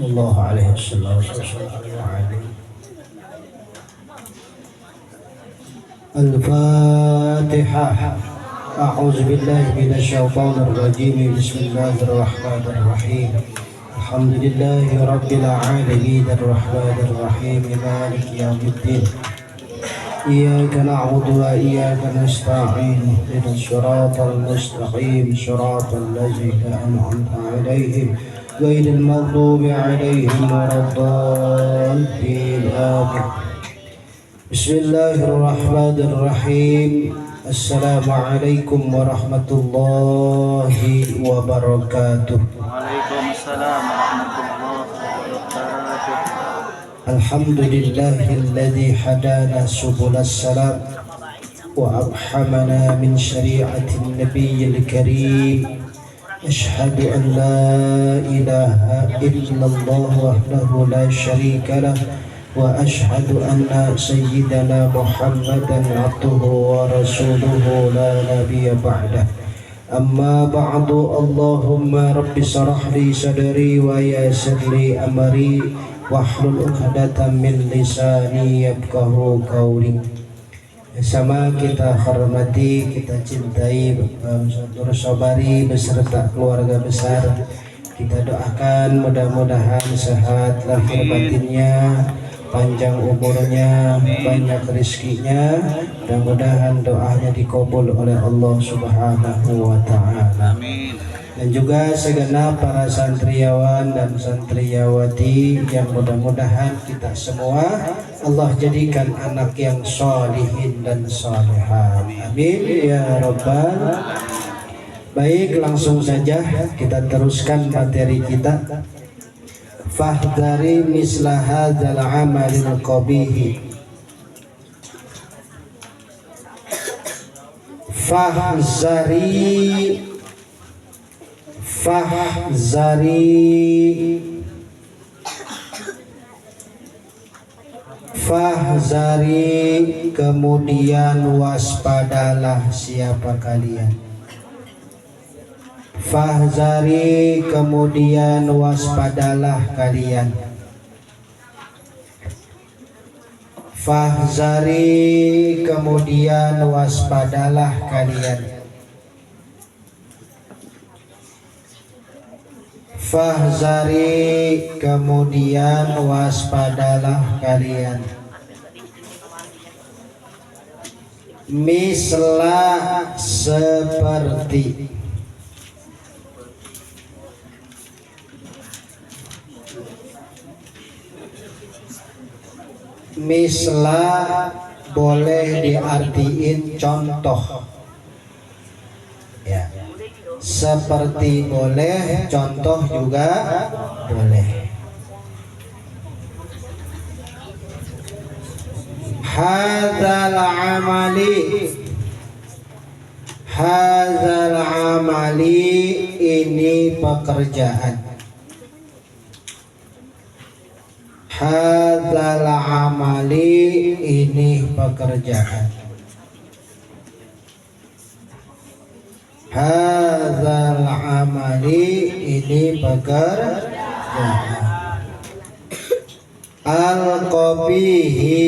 sallallahu alaihi wasallam. Al-Fatihah. A'udzu billahi minasyaitonir rajim. Bismillahirrahmanirrahim. Alhamdulillahi rabbil alamin arrahmanir rahim maliki yaumiddin. Iyyaka na'budu wa iyyaka nasta'in ihdinas siratal mustaqim siratal ladzina an'amta 'alaihim ghairil maghdubi 'alaihim waladdallin. Amin. Bismillahirrahmanirrahim. Assalamualaikum warahmatullahi wabarakatuh. Waalaikumsalam warahmatullahi wabarakatuh. Alhamdulillahilladzi hadana subulas salam wa abhamana min syari'atin nabiyil karim. Ashhadu an la ilaha illallah wahdahu la syarika lah wa ashhadu anna sayyidana Muhammadan abduhu wa rasuluhu la nabiyya ba'dah. Amma ba'du. Allahumma rabbi shrah li sadri wa yassir li amri wahlul 'uqdatam min lisani yafqahu qawli. Sama kita hormati, kita cintai Bapak Sobari beserta keluarga besar. Kita doakan mudah-mudahan sehat lahir batinnya, panjang umurnya, banyak rezekinya, mudah-mudahan doanya dikabul oleh Allah Subhanahu wa taala. Amin. Dan juga segenap para santriawan dan santriawati yang mudah-mudahan kita semua Allah jadikan anak yang sholihin dan sholihat. Amin ya rabbal. Baik, langsung saja kita teruskan materi kita. Fahdari misla hadzal amalil qabihi. Fahzari kemudian waspadalah siapa kalian. Fahzari kemudian waspadalah kalian. Fahzari kemudian waspadalah kalian. Fahzari kemudian waspadalah kalian. Misla seperti. Misla boleh diartiin contoh. Ya. Seperti boleh, contoh juga boleh. Hadzal amali ini pekerjaan. Hadzal amali ini pekerjaan. Hadzal amali ini pekerjaan. Al-qabihi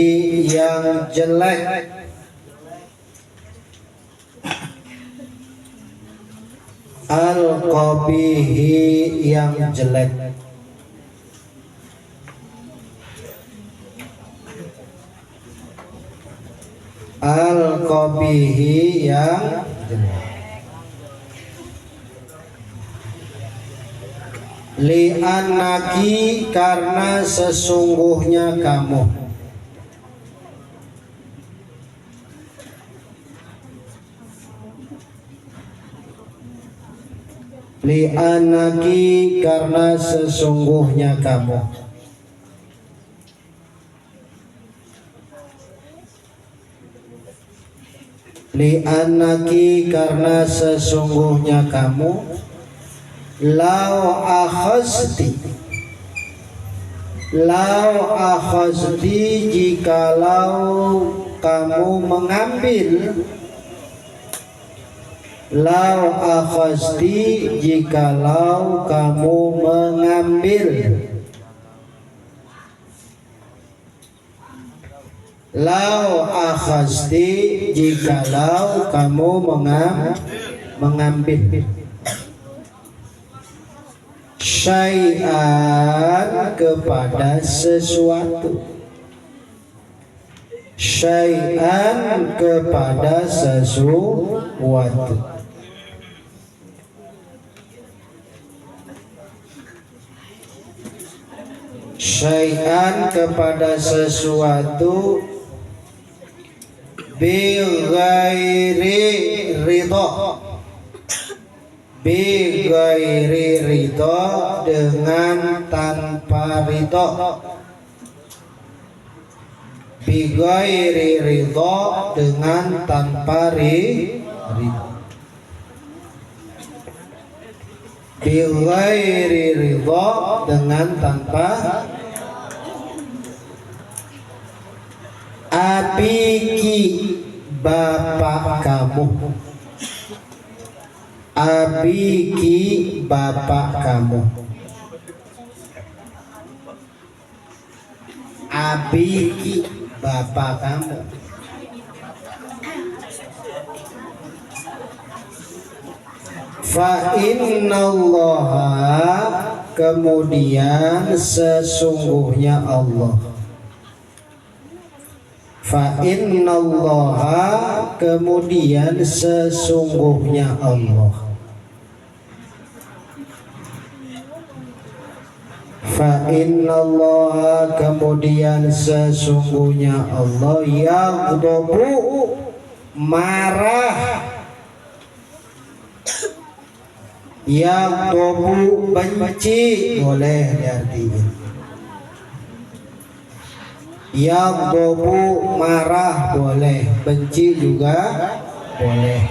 yang jelek. Al-qabihi yang jelek. Al-qabihi yang jelek. Li'annaki karena sesungguhnya kamu. Li'annaki karena sesungguhnya kamu. Li'annaki karena sesungguhnya kamu. Lau akhazti jikalau kamu mengambil. Lau akhazti jikalau kamu mengambil. Lau akhasti, jikalau kamu mengambil syai'an kepada sesuatu, syai'an kepada sesuatu. Syai'an kepada sesuatu bi ghairi ridha, bi ghairi ridha dengan tanpa ridha, bi ghairi ridha dengan tanpa ridha, bi ghairi ridha dengan tanpa. Abiki, bapak kamu. Abiki, bapak kamu. Abiki, bapak kamu. Fa innallaha, kemudian sesungguhnya Allah. Fa innallaha, kemudian sesungguhnya Allah. Fa innallaha, kemudian sesungguhnya Allah yaghdabu, marah, yaghdabu, benci, boleh diartikan. Yaghdabu, marah, boleh, benci juga boleh.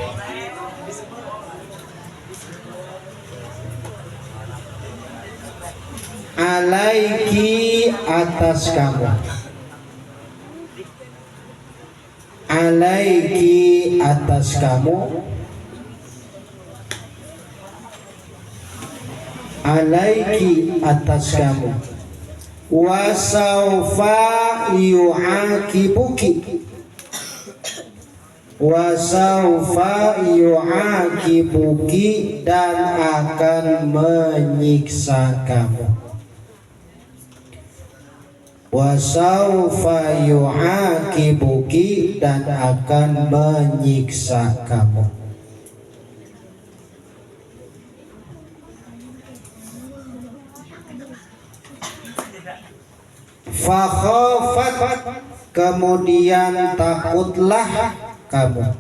Alaiki, atas kamu. Alaiki, atas kamu. Alaiki, atas kamu. Wasaufa yu'aqibuki, wasaufa yu'aqibuki, dan akan menyiksa kamu. Wasaufa yu'aqibuki, dan akan menyiksa kamu. Fakhafat, kemudian takutlah kamu.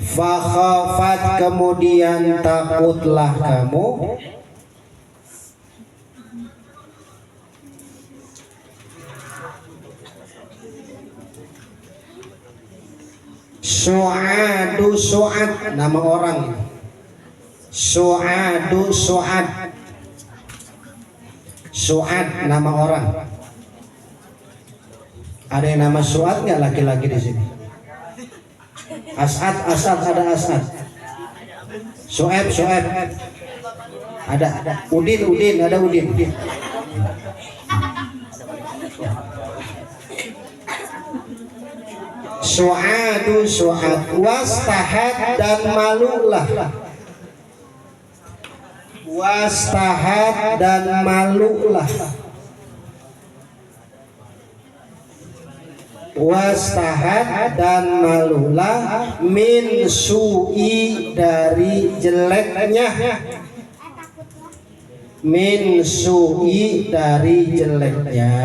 Fakhafat, kemudian takutlah kamu. Su'adu, Su'ad, nama orang. Su'adu, Su'ad. Su'ad, nama orang. Ada yang nama Su'ad nggak laki-laki di sini? As'ad, As'ad, ada As'ad. Su'eb, Su'eb. Ada. Udin, Udin, ada Udin. Su'adu, Su'ad. Wastahad, dan malulah. Wastahad, dan malulah. Wastahad, dan malulah. Min su'i, dari jeleknya. Min su'i, dari jeleknya.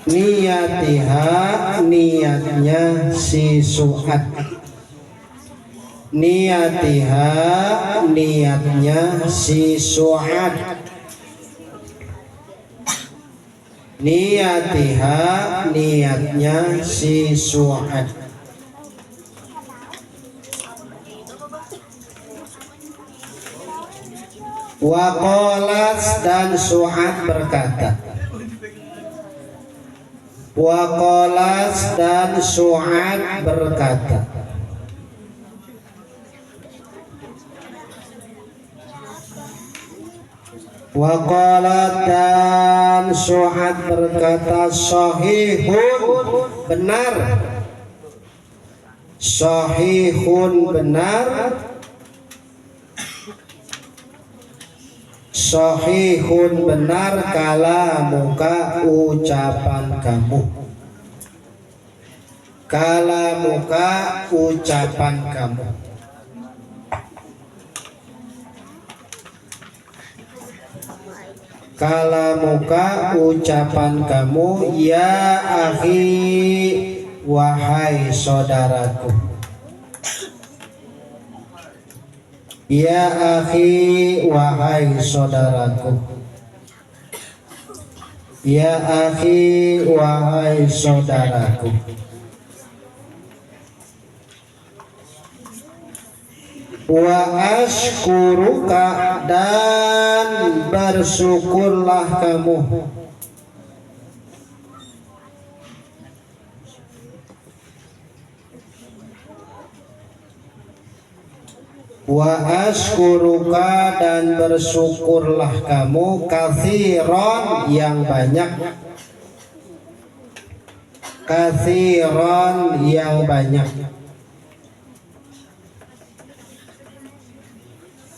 Niyatiha, niatnya si Su'ad. Niyatiha, niatnya si Su'ad. Niyatiha, niatnya si Su'ad. Waqalat, dan Su'ad berkata. Waqalat, dan Su'ad berkata. Wa qala dan Su'ad berkata sahihun benar, sahihun benar, sahihun benar kalamuka ucapan kamu, kalamuka ucapan kamu. Kalamuka ucapan kamu ya akhi wahai saudaraku, ya akhi wahai saudaraku, ya akhi wahai saudaraku. Wa ashkuruka dan bersyukurlah kamu, wa ashkuruka dan bersyukurlah kamu katsiran yang banyak, katsiran yang banyak,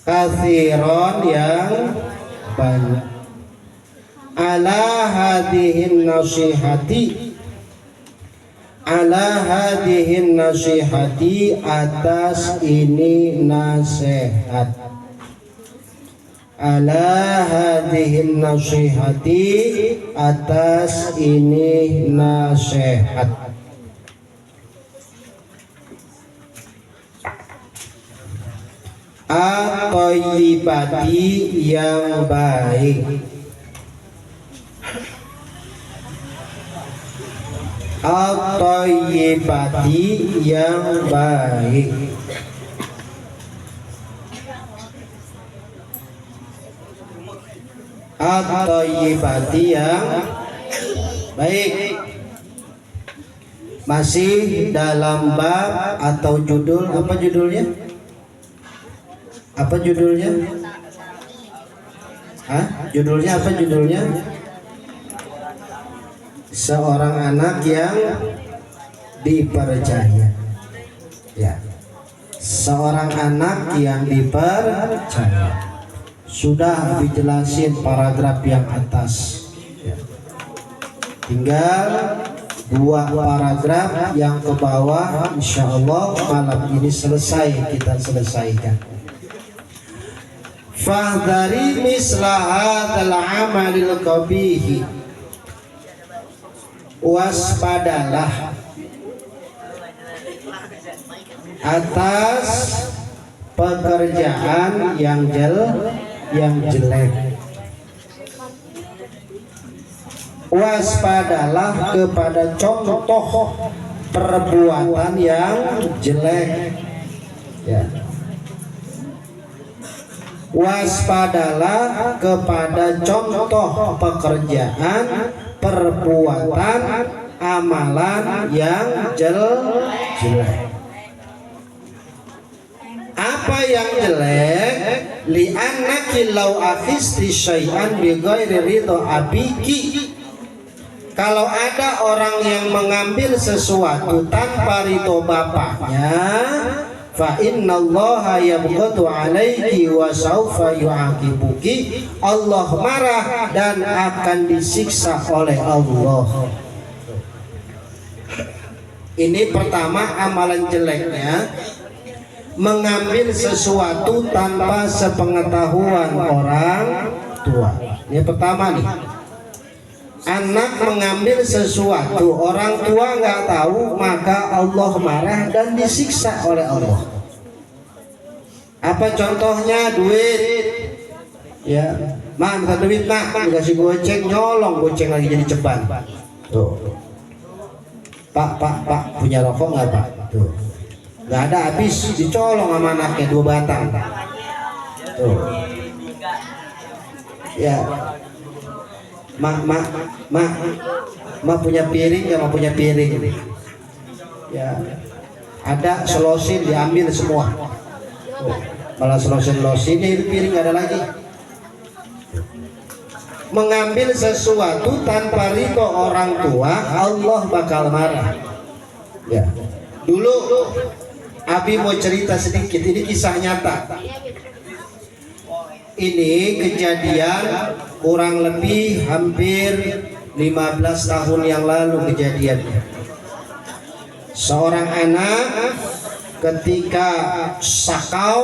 katsiran yang banyak. Ala hadihin nasihati, ala hadihin nasihati atas ini nasihat, ala hadihin nasihati atas ini nasihat. At-thayyibati yang baik, at-thayyibati yang baik, at-thayyibati yang baik. Masih dalam bab atau judul, apa judulnya? Apa judulnya? Hah? Judulnya apa judulnya? Seorang anak yang dipercaya. Ya. Seorang anak yang dipercaya. Sudah dijelasin paragraf yang atas. Ya. Tinggal 2 paragraf yang ke bawah, insya Allah malam ini selesai kita selesaikan. Fahdari mislahadal amalil qabihi, waspadalah atas pekerjaan yang jelek, waspadalah kepada contoh perbuatan yang jelek, ya. Waspadalah kepada contoh pekerjaan, perbuatan, amalan yang jelek. Apa yang jelek? Li'annaki law akhisti syai'an bi ghairi ridha abiki. Kalau ada orang yang mengambil sesuatu tanpa ridho bapaknya, fa innallaha yabghadu 'alaiki wa saufa yu'aqibuki. Allah marah dan akan disiksa oleh Allah. Ini pertama amalan jeleknya, mengambil sesuatu tanpa sepengetahuan orang tua. Ini pertama nih. Anak mengambil sesuatu, orang tua nggak tahu, maka Allah marah dan disiksa oleh Allah. Apa contohnya? Duit, ya, man minta duit nak, dikasih goceng, nyolong goceng lagi jadi ceban. Tuh, pak, punya rokok nggak pak? Tuh, nggak ada, habis dicolong sama anaknya 2 batang. Tuh, ya. Mak punya piring, ya mak punya piring. Ya, ada selosin diambil semua. Malah selosin ini piring ada lagi. mengambil sesuatu tanpa ridho orang tua, Allah bakal marah. Ya. Dulu Abi mau cerita sedikit, ini kisah nyata. Ini kejadian kurang lebih hampir 15 tahun yang lalu kejadiannya. Seorang anak ketika sakau,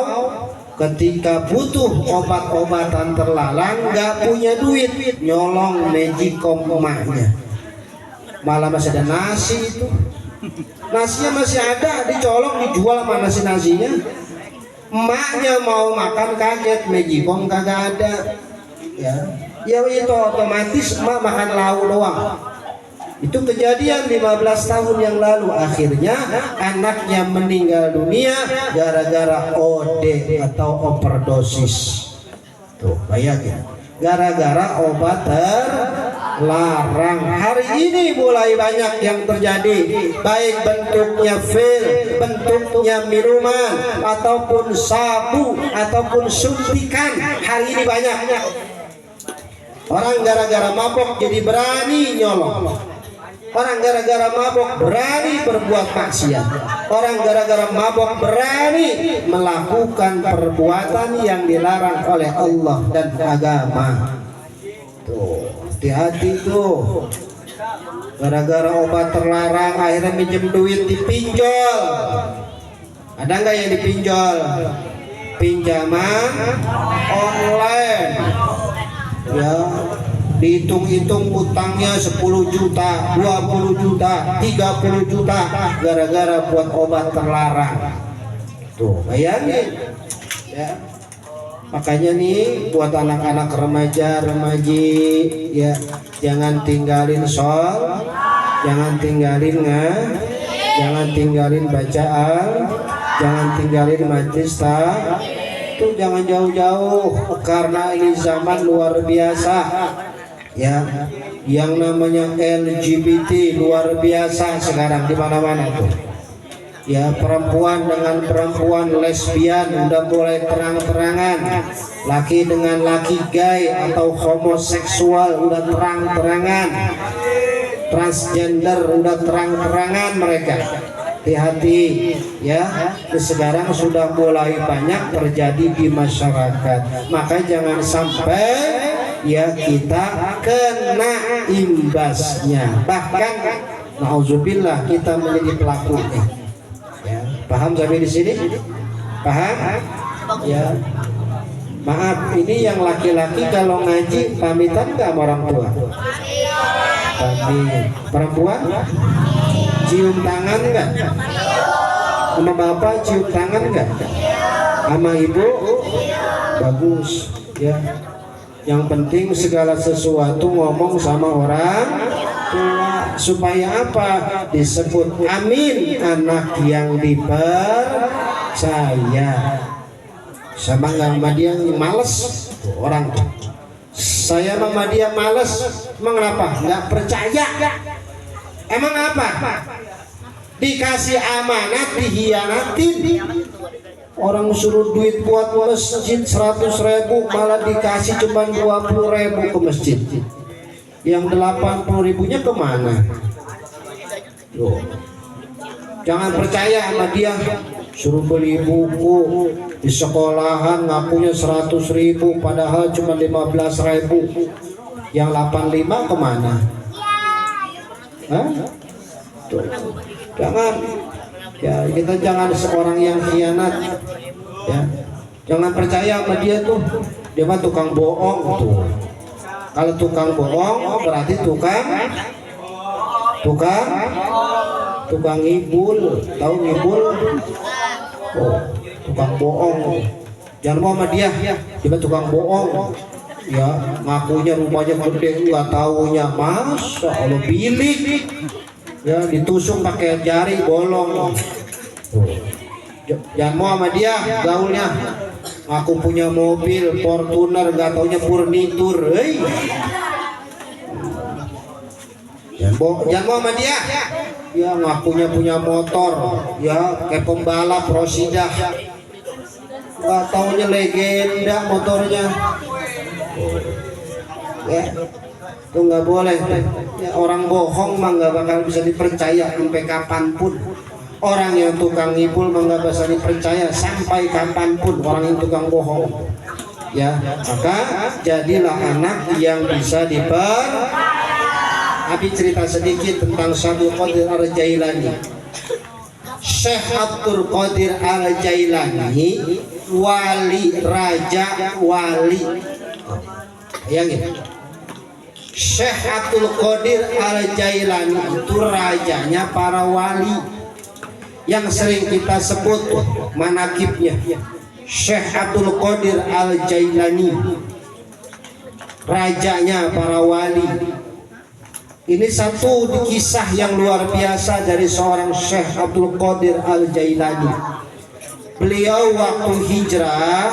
ketika butuh obat-obatan terlarang, nggak punya duit, nyolong Magicom emaknya. Malah masih ada nasi itu, nasinya masih ada, dicolong dijual sama nasinya. Emaknya mau makan kaget, Magicom kagak ada. Ya itu otomatis emak makan lauk doang. Itu kejadian 15 tahun yang lalu. Akhirnya anaknya meninggal dunia gara-gara OD atau overdosis. Tuh bayangin, gara-gara obat terlarang. Hari ini mulai banyak yang terjadi, baik bentuknya pil, bentuknya minuman, ataupun sabu, ataupun suntikan. Hari ini banyak. Orang gara-gara mabok jadi berani nyolong. Orang gara-gara mabok berani berbuat maksiat. Orang gara-gara mabok berani melakukan perbuatan yang dilarang oleh Allah dan agama. Tuh, hati-hati tuh. Gara-gara obat terlarang akhirnya minjem duit dipinjol. Ada nggak yang dipinjol? Pinjaman online. Ya, dihitung-hitung utangnya 10 juta, 20 juta, 30 juta gara-gara buat obat terlarang. Tuh, bayangin. Ya. Makanya nih buat anak-anak remaja-remaji, ya, jangan tinggalin sol, jangan tinggalin jangan tinggalin bacaan, jangan tinggalin majlis tuh, jangan jauh-jauh karena ini zaman luar biasa. Ya, yang namanya LGBT luar biasa sekarang di mana-mana tuh. Ya, perempuan dengan perempuan, lesbian udah mulai terang-terangan. Laki dengan laki, gay atau homoseksual udah terang-terangan. Transgender udah terang-terangan mereka. Hati-hati ya, sekarang sudah mulai banyak terjadi di masyarakat. Maka jangan sampai ya kita kena imbasnya, bahkan nauzubillah kita menjadi pelakunya. Ya, paham sampai di sini? Paham? Ya. Maaf, ini yang laki-laki kalau ngaji pamitan nggak sama orang tua? Pamit. Perempuan cium tangan nggak? Sama bapak cium tangan nggak? Sama ibu? Bagus. Ya. Yang penting segala sesuatu ngomong sama orang tua. Supaya apa? Disebut amin, anak yang dipercaya. Sama nggak sama dia males orang tuh. Saya sama dia males. Emang kenapa? Nggak percaya. Emang apa? Dikasih amanat dihianatin. Orang suruh duit buat masjid 100.000 malah dikasih cuma 20.000 ke masjid. Yang 80.000-nya kemana? Loh. Jangan percaya sama dia. Suruh beli buku di sekolahan ngakunya 100.000 padahal cuma 15.000. Yang 85 kemana? Hah? Tuh. Jangan. Ya, kita jangan seorang yang khianat. Ya. Jangan percaya sama dia tuh. Dia mah tukang bohong tuh. Kalau tukang bohong berarti tukang ngibul. Tahu ngibul? Oh, tukang bohong. Jangan mau sama dia. Dia tukang bohong. Ya, ngakunya rumahnya gede, nggak taunya masa Allah bilik. Ya, ditusuk pakai jari bolong. Jangan mau sama dia gaulnya. Aku punya mobil Fortuner, nggak taunya furnitur. Jangan mau sama dia. Ya, ngakunya punya motor, ya kayak pembalap Rosidah. Nggak taunya legenda motornya. ya itu nggak boleh ya, orang bohong mah nggak bakal bisa dipercaya sampai kapanpun. Orang yang tukang ngibul mah nggak bisa dipercaya sampai kapanpun orang yang tukang bohong ya. Maka jadilah anak yang bisa Abi cerita sedikit tentang Syekh Qadir Al-Jailani. Syekh Abdul Qadir Al-Jailani wali, raja wali. Bayangin, Syekh Abdul Qadir Al-Jailani itu rajanya para wali yang sering kita sebut manakibnya. Syekh Abdul Qadir Al-Jailani rajanya para wali. Ini satu kisah yang luar biasa dari seorang Syekh Abdul Qadir Al-Jailani. Beliau waktu hijrah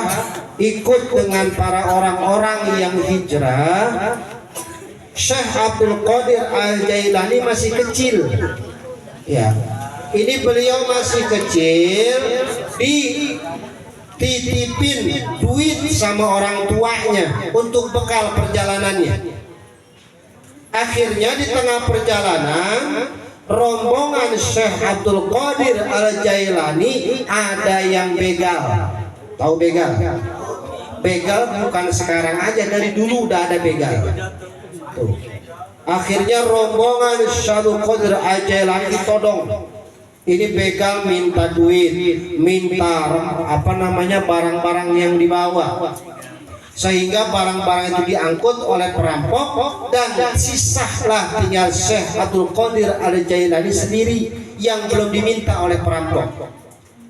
ikut dengan para orang-orang yang hijrah. Syekh Abdul Qadir Al-Jailani masih kecil. Ya, ini beliau masih kecil, dititipin duit sama orang tuanya untuk bekal perjalanannya. Akhirnya di tengah perjalanan rombongan Syekh Abdul Qadir Al-Jailani ada yang begal. Tahu begal? Begal bukan sekarang aja, dari dulu udah ada begal. Tuh. Akhirnya rombongan Syekh Abdul Qadir Al-Jailani ditodong. Ini begal minta duit, minta barang-barang yang dibawa. Sehingga barang-barang itu diangkut oleh perampok dan sisalah tinggal Syekh Abdul Qadir Al-Jailani sendiri yang belum diminta oleh perampok.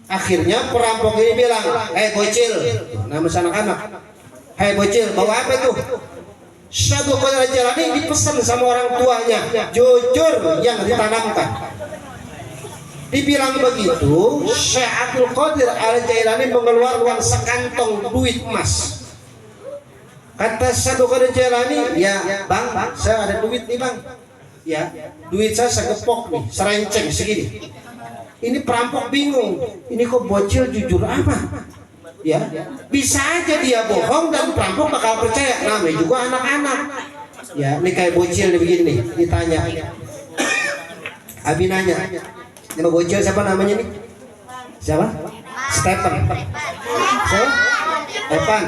Akhirnya perampok ini bilang, "Hei bocil," nama anak-anak, "Hei bocil, bawa apa itu?" Syekh Abdul Qadir Al-Jailani dipesan sama orang tuanya, jujur yang ditanamkan. Dibilang begitu, Syekh Abdul Qadir Al-Jailani mengeluarkan sekantong duit emas. Kata Syekh Abdul Qadir Jailani, "Ya bang, saya ada duit nih bang. Ya, duit saya segepok nih, serenceng segini." Ini perampok bingung, ini kok bocil jujur apa? Ya, bisa aja dia bohong dan perampok bakal percaya. Namanya juga anak-anak. Ya, ini kayak bocil nih begini nih, ditanya. Abi nanya, "Nama bocil siapa namanya nih?" Siapa? Stephen. Siapa? Evan.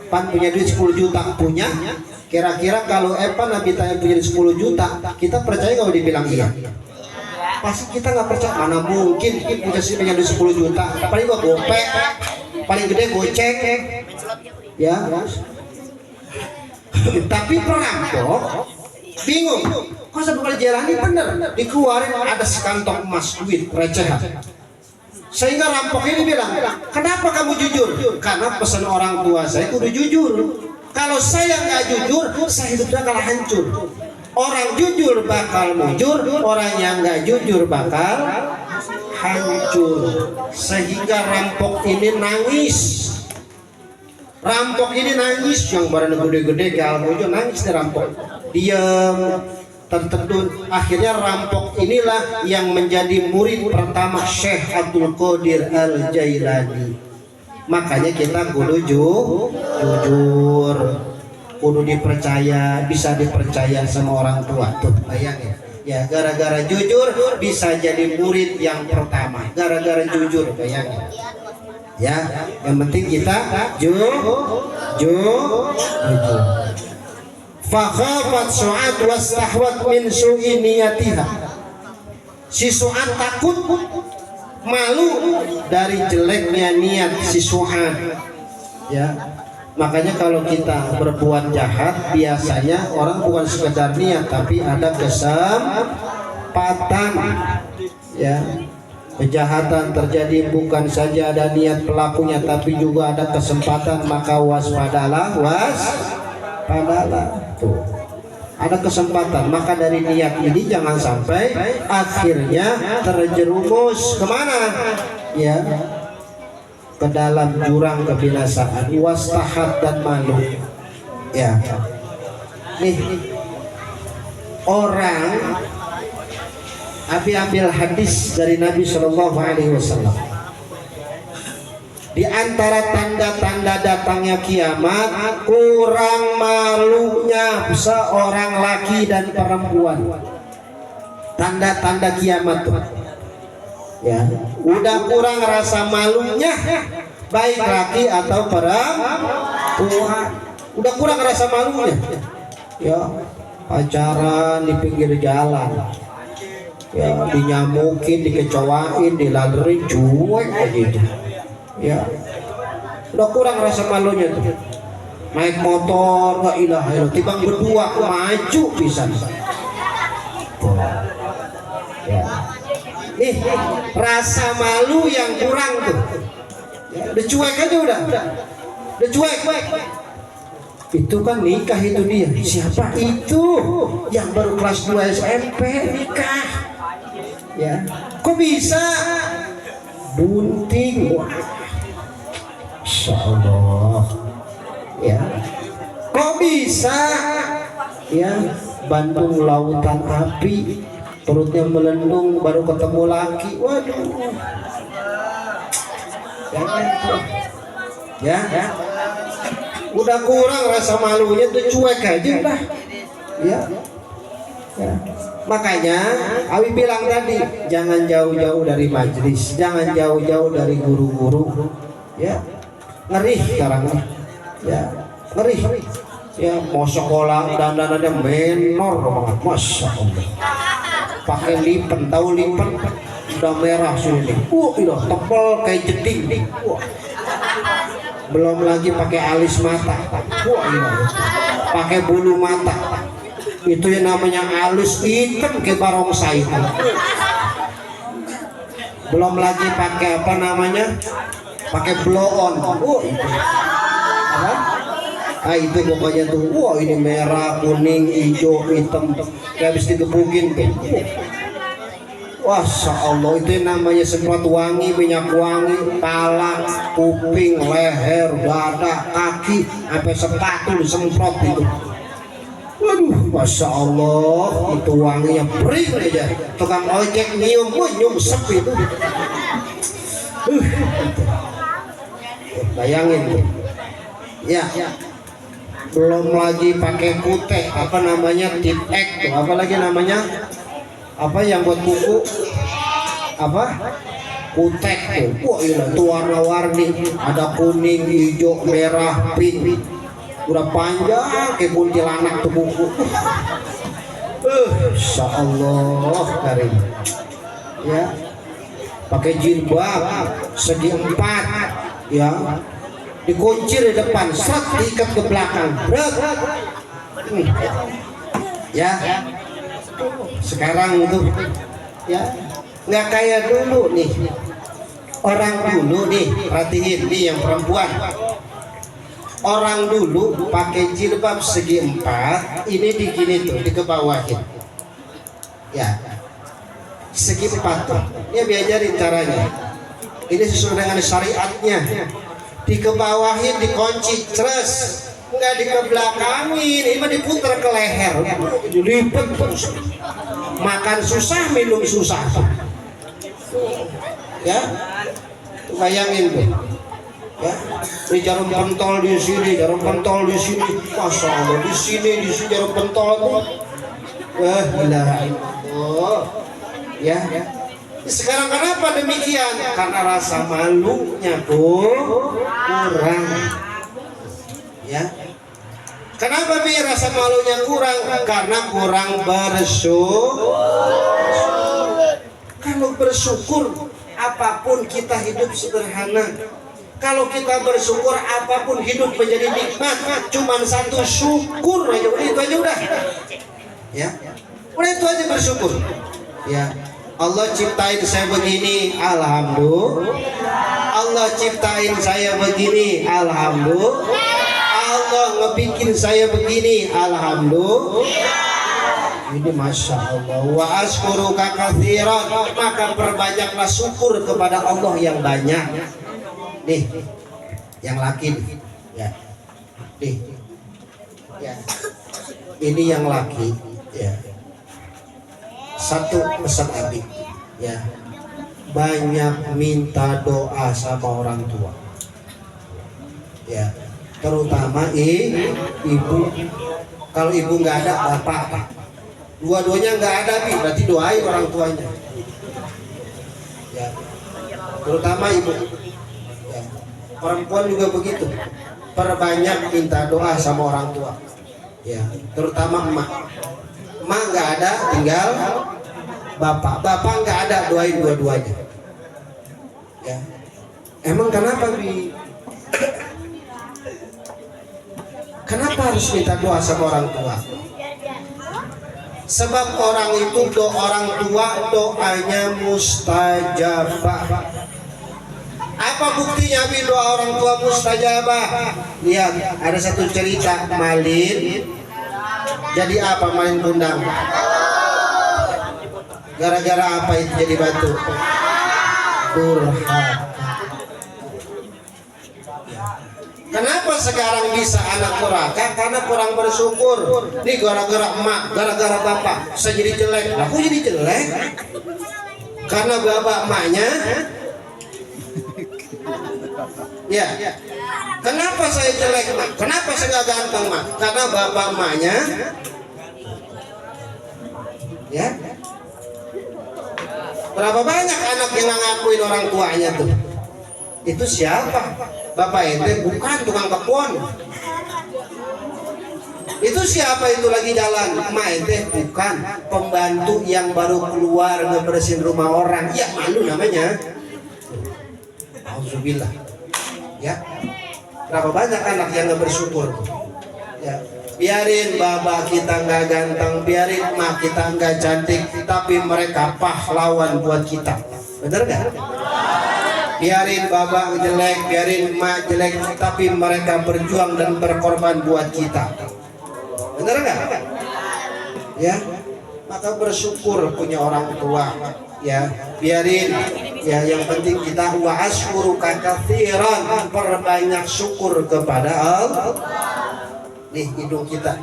Pan punya duit 10 juta, punya. Kira-kira kalau Evan Nabi tanya punya 10 juta, kita percaya kalau dibilang iya? Pasti kita nggak percaya. Mana mungkin punya duit 10 juta? Paling gua gopek, paling gede goceng, ya. Tapi perampok bingung. Kok Abdul Jailani bener dikeluarin ada sekantong emas duit recehan. Sehingga rampok ini bilang, "Kenapa kamu jujur?" "Karena pesan orang tua saya kudu jujur. Kalau saya nggak jujur, saya hidupnya bakal hancur. Orang jujur bakal mujur, orang yang nggak jujur bakal hancur." Sehingga rampok ini nangis. Rampok ini nangis, yang badan gede-gede kayak Almujo nangis nih rampok. Diam, tertegun. Akhirnya rampok inilah yang menjadi murid pertama Syekh Abdul Qadir Al-Jailani. Makanya kita kudu jujur, kudu dipercaya, bisa dipercaya sama orang tua. Tuh bayangin ya, gara-gara jujur bisa jadi murid yang pertama, gara-gara jujur. Bayangin ya, yang penting kita jujur. Fakhafat Su'ad wastahwat min su'i niyatiha. Si Su'ad takut, malu dari jeleknya niat si Su'ad. Ya, makanya kalau kita berbuat jahat biasanya orang bukan sekedar niat tapi ada kesempatan. Ya, kejahatan terjadi bukan saja ada niat pelakunya tapi juga ada kesempatan, maka waspadalah. Tuh. Ada kesempatan, maka dari niat ini jangan sampai akhirnya terjerumus kemana? Ya, ke dalam jurang kebinasaan, wastahat dan malu. Ya, nih orang ambil hadis dari Nabi Shallallahu Alaihi Wasallam. di antara tanda-tanda datangnya kiamat, kurang malunya seorang laki dan perempuan. Tanda-tanda kiamat tuh. Ya, udah kurang rasa malunya, baik laki atau perempuan. Udah kurang rasa malunya. Ya, pacaran di pinggir jalan. Ya, dinyamukin, dikecowain, diladerin, cuek kayak gitu. Ya, udah kurang rasa malunya tuh. Naik motor, la ilaha illallah, tibang berdua maju bisa. Ya. Nih, rasa malu yang kurang tuh. Ya, udah cuek aja udah cuek. Itu kan nikah itu dia. Siapa itu yang baru kelas 2 SMP nikah? Ya, kok bisa? Bunting. Wah, Masya Allah. Ya, kok bisa? Ya, Bandung lautan api, perutnya melendung baru ketemu laki. Waduh. Ya. Udah kurang rasa malunya tuh, cuek aja dah. Ya. Makanya Awi bilang tadi, jangan jauh-jauh dari majelis, jangan jauh-jauh dari guru-guru. Ya, ngeri sekarang nih. Ya, ngeri. Ya, mau sekolah dandanannya menor banget, Masya Allah. Pakai lipen, tahu lipen? Udah merah sini. Udah tebal kayak jeding nih. Belum lagi pakai alis mata. Pakai bulu mata. Itu yang namanya halus hitam ke barongsai itu. Belum lagi pakai apa namanya, pakai blow on. Itu itu pokoknya tuh. Ini merah, kuning, hijau, hitam, kayak habis digebukin tuh. Masya Allah, itu yang namanya semprot wangi, minyak wangi, pala, kuping, leher, dada, kaki, sampai sepatu disemprot itu. Waduh, Masya Allah, itu wanginya perih aja. Tukang ojek nyium, nyungsep itu. Bayangin tuh. Ya, belum lagi pakai kutek, apa namanya, tip ek tuh, apa lagi namanya, apa yang buat kuku, apa, kutek tuh. Wah, itu warna-warni, ada kuning, hijau, merah, pink. Udah panjang kayak kuntilanak tuh buku. Insya Allah karim. Ya, pakai jilbab segi 4, ya, dikuncir di depan, set, diikat ke belakang, ya. Sekarang itu, ya, nggak kayak dulu nih. Orang dulu nih, perhatiin nih yang perempuan. Orang dulu pakai jilbab segi 4, ini digini tuh, dikebawahin. Ya, segi 4 tuh. Ini diajarin caranya. Ini sesuai dengan syariatnya. Dikebawahin, dikunci, terus nggak dikebelakangin. Ini mah diputar ke leher, dilipet terus. Makan susah, minum susah. Ya, bayangin tuh. Ya, ini jarum pentol di sini, jarum pentol di sini, Masya Allah, di sini jarum pentol tuh. Ilaha illallah. Ya. Sekarang kenapa demikian? Karena rasa malunya kurang. Ya. Kenapa rasa malunya kurang? Karena kurang bersyukur. Kalau bersyukur, apapun kita hidup sederhana. Kalau kita bersyukur, apapun hidup menjadi nikmat. Cuman satu, syukur aja, udah itu aja udah. Ya, udah itu aja bersyukur. Ya, Allah ciptain saya begini, alhamdulillah. Allah ciptain saya begini, alhamdulillah. Allah ngebikin saya begini, alhamdulillah. Ini Masya Allah. Wa ashkuruka katsiran, maka perbanyaklah syukur kepada Allah yang banyak. Nih, yang laki nih, ya, nih, ya, ini yang laki, ya. Satu pesan Abi, ya, banyak minta doa sama orang tua. Ya, terutama ibu. Kalau ibu nggak ada, bapak. Dua-duanya nggak ada, berarti doain orang tuanya. Ya, terutama ibu. Ya. Perempuan juga begitu. Perbanyak minta doa sama orang tua. Ya, terutama emak. Emak nggak ada, tinggal bapak. Bapak nggak ada, doain dua-duanya. Ya, emang kenapa kenapa harus minta doa sama orang tua? Sebab orang itu orang tua doanya mustajabah. Apa buktinya doa orang tua mustajabah? Lihat, ada satu cerita malin. Jadi apa malin kundang? Gara-gara apa itu jadi batu? Durhaka. Kenapa sekarang bisa anak durhaka? Karena kurang bersyukur. Ini gara-gara emak, gara-gara bapak, saya jadi jelek. Aku jadi jelek karena bapak emaknya. Ya, kenapa saya jelek mak? Kenapa saya gak ganteng mak? Karena bapak emaknya. Ya, berapa banyak anak yang ngakuin orang tuanya tuh? Itu siapa? Bapak ente bukan tukang kebun. Itu siapa itu lagi jalan? Emak ente bukan pembantu yang baru keluar ngebersihin rumah orang. Ya malu namanya. Alhamdulillah. Ya, berapa banyak anak yang nggak bersyukur. Ya, biarin bapak kita nggak ganteng, biarin emak kita nggak cantik, tapi mereka pahlawan buat kita. Bener nggak? Biarin bapak jelek, biarin emak jelek, tapi mereka berjuang dan berkorban buat kita. Bener nggak? Ya, maka bersyukur punya orang tua. Ya, biarin. Ya, yang penting kita wa asykuruka katsiran, perbanyak syukur kepada Allah. Nih hidung kita.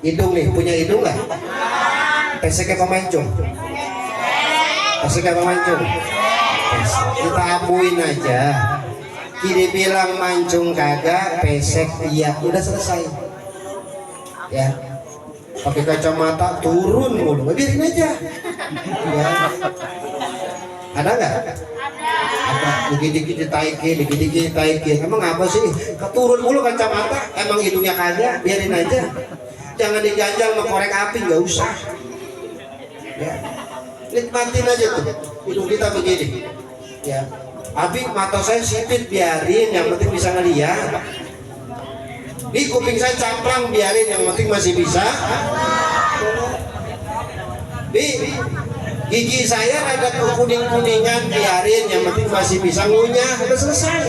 Hidung nih, punya hidung nggak? Pesek apa mancung? Pesek apa mancung? Kita amuin aja. Kini bilang mancung kagak, pesek iya, udah selesai. Ya, pakai kacamata turun mulu, biarin aja. Ya. Ada nggak? Ada. Dikit-dikit ditaikin. Emang apa sih? Keturun mulu kacamata, emang hidungnya kagak, biarin aja. Jangan diganjal sama korek api, nggak usah. Ya, nikmatin aja tuh hidung kita begini. Ya, abi mata saya sipit, biarin, yang penting bisa ngeliat. Di kuping saya camplang, biarin, yang penting masih bisa. Di gigi saya ada kuning-kuningan, biarin, yang penting masih bisa ngunyah, udah selesai.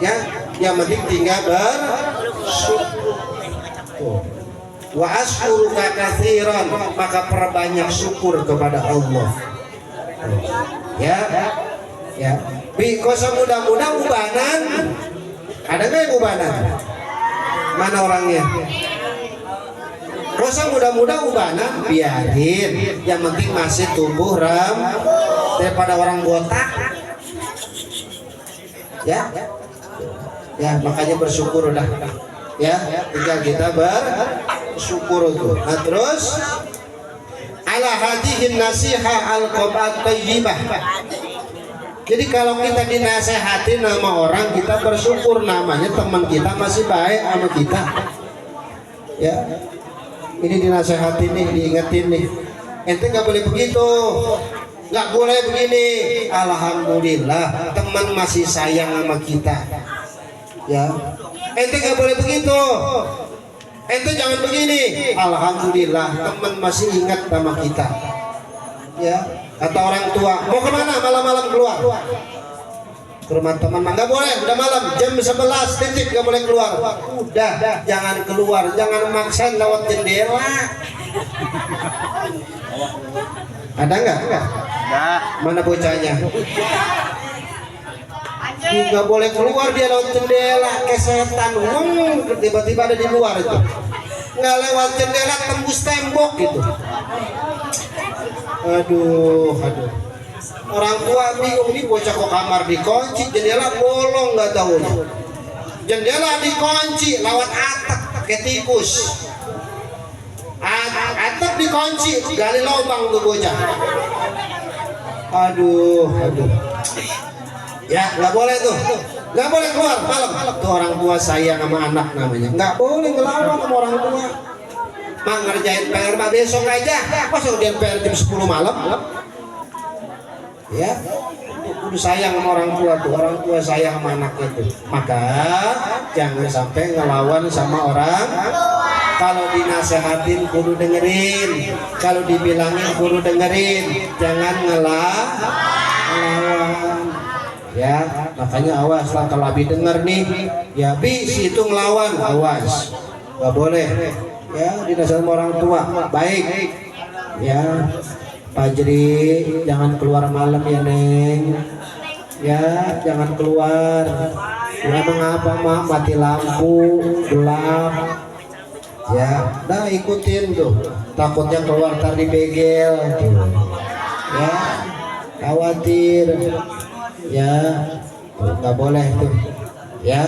Ya, yang penting tinggal bersyukur. Wa asykuruka katsiran, maka perbanyak syukur kepada Allah. Ya, ya. Bi kosa muda-muda ubanan. Ada nggak yang ubanan? Mana orangnya? Kosa muda-muda ubanan, biarin. Yang penting masih tumbuh daripada orang botak. Ya, ya makanya bersyukur udah. Ya, tinggal kita bersyukur tuh. Nah terus ala hadihin nasihah al-qabat tayyibah. Jadi kalau kita dinasehatin sama orang, kita bersyukur, namanya teman kita masih baik sama kita. Ya, ini dinasehatin nih, diingetin nih. Ente nggak boleh begitu, nggak boleh begini. Alhamdulillah, teman masih sayang sama kita. Ya, ente nggak boleh begitu. Ente jangan begini. Alhamdulillah, teman masih ingat sama kita. Ya, kata orang tua, mau kemana malam-malam keluar? Ke rumah teman, nggak boleh, udah malam, jam 11 titik nggak boleh keluar. Udah, jangan keluar, jangan maksain lewat jendela. Ada nggak? Mana bocahnya? Nggak boleh keluar, dia lewat jendela, kayak setan. Tiba-tiba ada di luar itu. Nggak lewat jendela, tembus tembok gitu. Aduh. Orang tua bingung, nih bocah kok kamar dikunci, jendela bolong nggak tahu. jendela dikunci lawan atap pakai tikus. Atap dikunci, gali lubang tuh bocah. Aduh. Ya, nggak boleh tuh. Nggak boleh keluar malam. Tuh orang tua sayang sama anak namanya. Nggak boleh ngelawan sama orang tua. Mak ngerjain PR mah besok aja. Masa udah PR jam 10 malam? Ya, kudu sayang sama orang tua tuh. Orang tua sayang sama anaknya tuh. Maka jangan sampai ngelawan sama orang. Kalau dinasehatin kudu dengerin, kalau dibilangin kudu dengerin, jangan ngelawan. Ya, makanya awas lah kalau abi denger nih, ya bis itu ngelawan, awas, nggak boleh. Ya, dinasehatin sama orang tua, baik. Ya, Fajri jangan keluar malam ya Neng. Ya, jangan keluar. Ya, mengapa mak mati lampu, gelap. Ya, nah ikutin tuh. Takutnya keluar tar dibegel tuh. Ya, khawatir. Ya, nggak boleh tuh. Ya,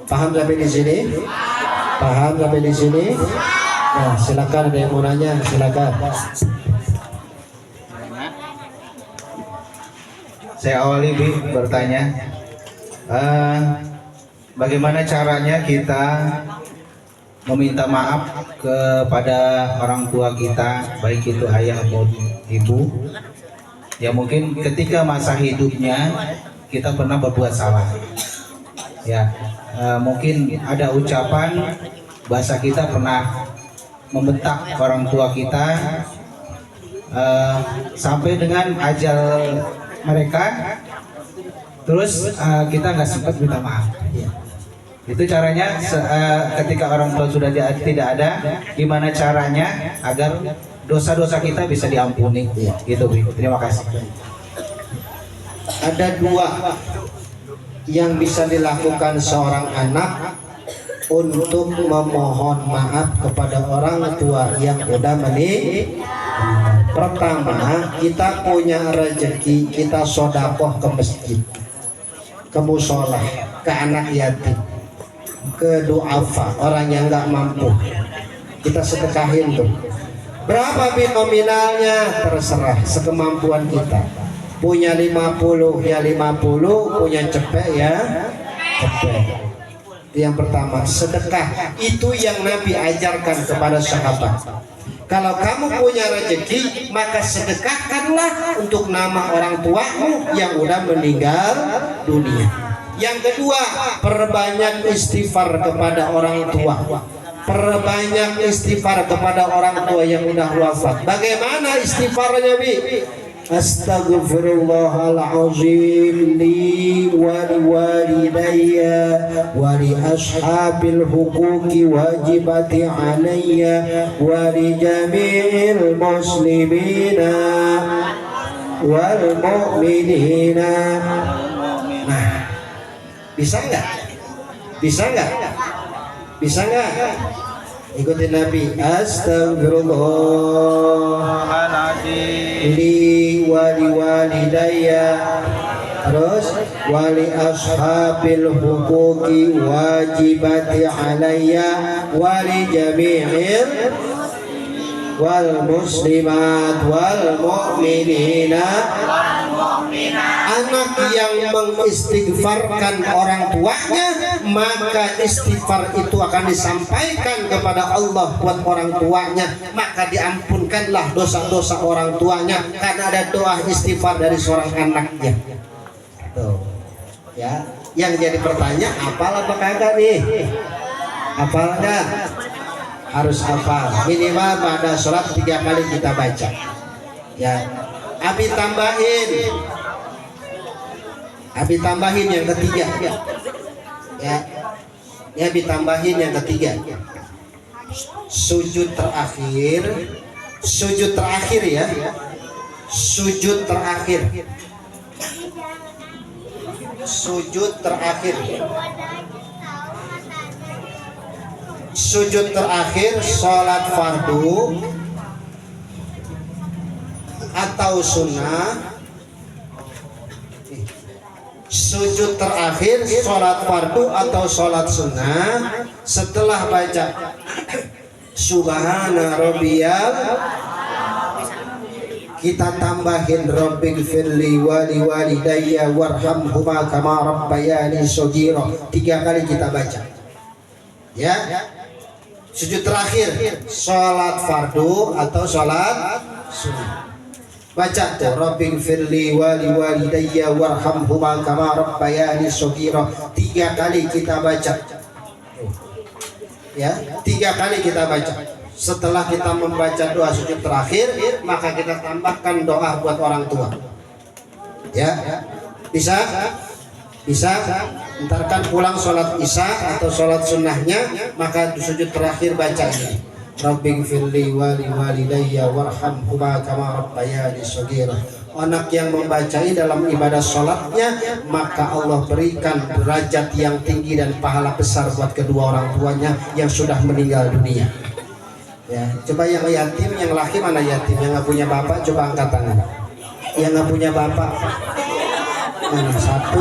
paham sampai di sini? Paham sampai di sini? Nah, silakan ada yang mau nanya, silakan. Saya awali bertanya, bagaimana caranya kita meminta maaf kepada orang tua kita, baik itu ayah maupun ibu, ya mungkin ketika masa hidupnya kita pernah berbuat salah. Ya, mungkin ada ucapan bahasa kita pernah membentak orang tua kita, sampai dengan ajal mereka, terus kita nggak sempat minta maaf. Itu caranya ketika orang tua sudah tidak ada, gimana caranya agar dosa-dosa kita bisa diampuni. Gitu, Bu. Terima kasih. Ada dua yang bisa dilakukan seorang anak untuk memohon maaf kepada orang tua yang sudah meninggal. Pertama, kita punya rezeki, kita sodakoh ke masjid, ke musola, ke anak yatim, ke duafa, orang yang nggak mampu, kita sedekahin tuh. Berapa nominalnya terserah, sekemampuan kita. Punya 50 ya 50, punya cepet ya cepet. Yang pertama, sedekah itu yang Nabi ajarkan kepada sahabat. Kalau kamu punya rezeki, maka sedekahkanlah untuk nama orang tuamu yang udah meninggal dunia. Yang kedua, perbanyak istighfar kepada orang tua. Perbanyak istighfar kepada orang tua yang udah wafat. Bagaimana istighfarnya, Bi? Astaghfirullahalazim li wa liwalidayya wa li ashabil huquqi wajibati alayya wa li jami'il muslimina wal mu'minina. Nah, bisa nggak? Bisa nggak? Bisa nggak? Ikutin Nabi. Astaghfirullahaladzim li wali walidayya, terus wali ashabil huquqi wajibati alayya wali jami'il wal muslimat wal mu'minina. Anak yang mengistighfarkan orang tuanya, maka istighfar itu akan disampaikan kepada Allah buat orang tuanya, maka diampunkanlah dosa-dosa orang tuanya karena ada doa istighfar dari seorang anaknya. Tuh. Ya, yang jadi pertanyaan, hafal apa kagak nih? Hafal enggak? Harus hafal. Minimal pada sholat 3 kali kita baca. Ya, Abi tambahin yang ketiga. Ya, Abi tambahin yang ketiga. Sujud terakhir ya. Sujud terakhir sholat fardu atau sunnah. sujud terakhir sholat fardu atau sholat sunnah setelah baca subhana rabbiyal, kita tambahin rabbighfirli wa liwalidayya warhamhuma kama rabbayani shaghira 3 kali kita baca ya. Sujud terakhir sholat fardu atau sholat sunnah baca tuh rabbighfirli wa liwalidayya warhamhuma kama rabbayani shaghira 3 kali kita baca ya, 3 kali kita baca. Setelah kita membaca doa sujud terakhir maka kita tambahkan doa buat orang tua ya. Bisa ntar kan pulang sholat isya atau sholat sunnahnya maka sujud terakhir baca ini rabbighfirli wa liwalidayya warhamhuma kama rabbayani shaghira. Anak yang membacanya dalam ibadah sholatnya maka Allah berikan derajat yang tinggi dan pahala besar buat kedua orang tuanya yang sudah meninggal dunia ya. Coba yang yatim, yang laki mana yatim, yang nggak punya bapak coba angkat tangan. Yang nggak punya bapak mana? 1,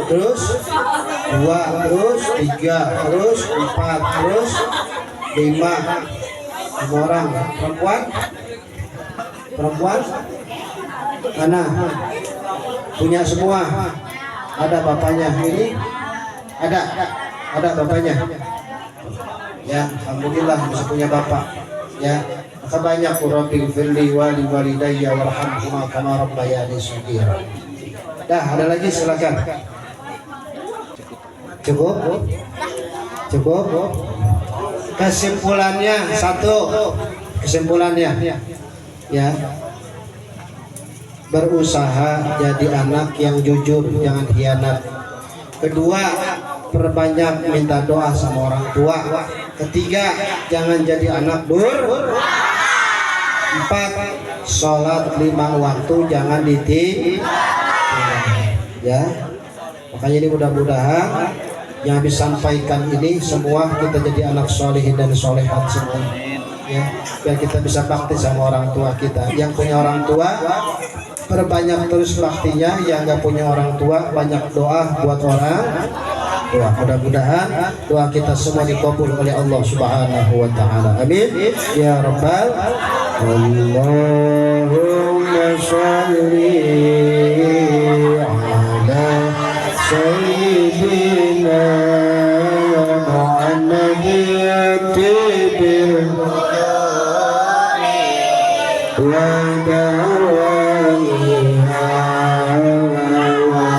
terus 2, terus 3, terus 4, terus 5 orang. Perempuan mana? Punya semua. Ada bapaknya ini? Ada bapaknya ya. Alhamdulillah bisa punya bapak ya. Maka banyak rabbighfirli wa liwalidayya warhamhuma kama rabbayani shaghira. Dah, ada lagi silakan. Cukup. Kesimpulannya ya, berusaha jadi anak yang jujur, jangan khianat. Kedua, perbanyak minta doa sama orang tua. Ketiga, jangan jadi anak dur. 4, sholat 5 waktu jangan ditinggalkan ya. Makanya ini mudah-mudahan yang disampaikan ini semua kita jadi anak solehin dan solehat semua ya, biar kita bisa bakti sama orang tua kita. Yang punya orang tua perbanyak terus baktinya, yang nggak punya orang tua banyak doa buat orang tua. Mudah-mudahan doa kita semua dikabul oleh Allah Subhanahu wa taala. Amin ya rabbal Allahumma sholli ala sayyidina Muhammadin tibil wa dawaiha wa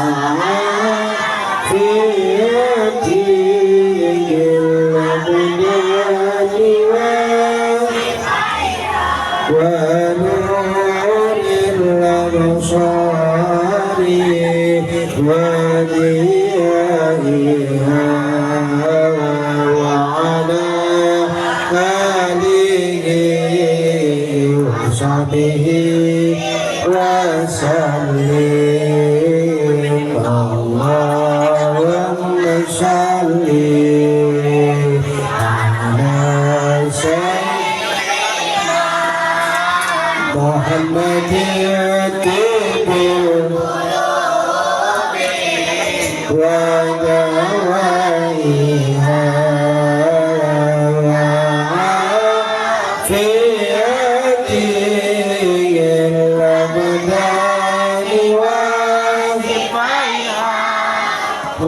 fiyatihil abdani wa nuril absari wa diyaiha wa ala alihi wa sahbihi wa sallim. Allahumma sholli ala sayyidina Muhammadin tibil wa dawaiha wa fiyatihil abdani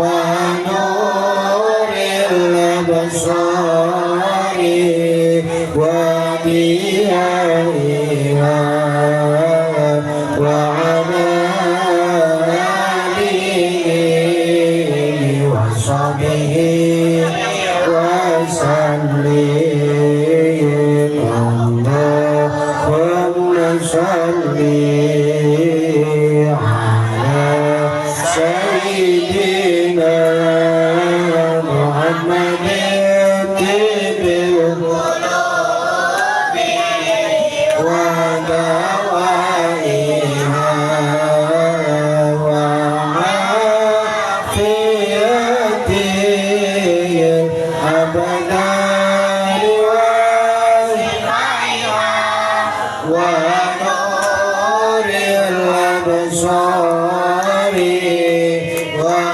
wa nuril absari wa diyaiha wa ala alihi wa sahbihi wa sallim. Allahumma sholli ala sayyidina Muhammadin tibil wa dawaiha wa afiyatihil abdani wa nuril absari wa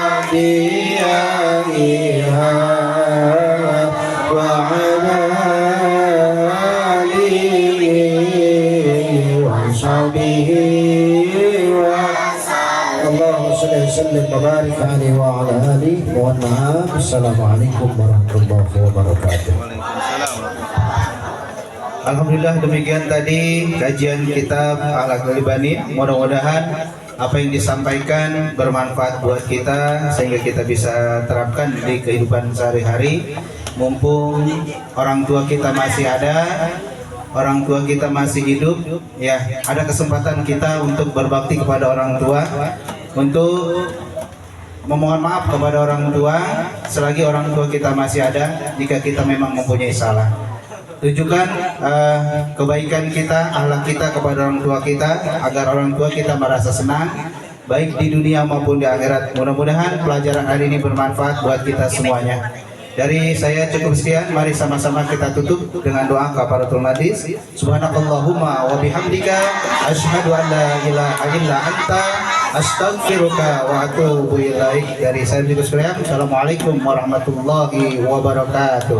وسلم وبارك عليه وعلى آله. Mohon maaf. Assalamualaikum warahmatullahi wabarakatuh. Waalaikumsalam warahmatullahi. Alhamdulillah, demikian tadi kajian kitab Akhlaqul Banin. Mudah-mudahan apa yang disampaikan bermanfaat buat kita sehingga kita bisa terapkan di kehidupan sehari-hari. Mumpung orang tua kita masih ada, orang tua kita masih hidup, ya ada kesempatan kita untuk berbakti kepada orang tua, untuk memohon maaf kepada orang tua selagi orang tua kita masih ada jika kita memang mempunyai salah. Tunjukkan kebaikan kita, akhlak kita kepada orang tua kita agar orang tua kita merasa senang baik di dunia maupun di akhirat. Mudah-mudahan pelajaran hari ini bermanfaat buat kita semuanya. Dari saya cukup sekian, mari sama-sama kita tutup dengan doa kafaratul majlis. Subhanakallahumma wa bihamdika asyhadu an la ilaha illa anta astaghfiruka wa atubu ilaik. Dari saya Assalamualaikum warahmatullahi wabarakatuh.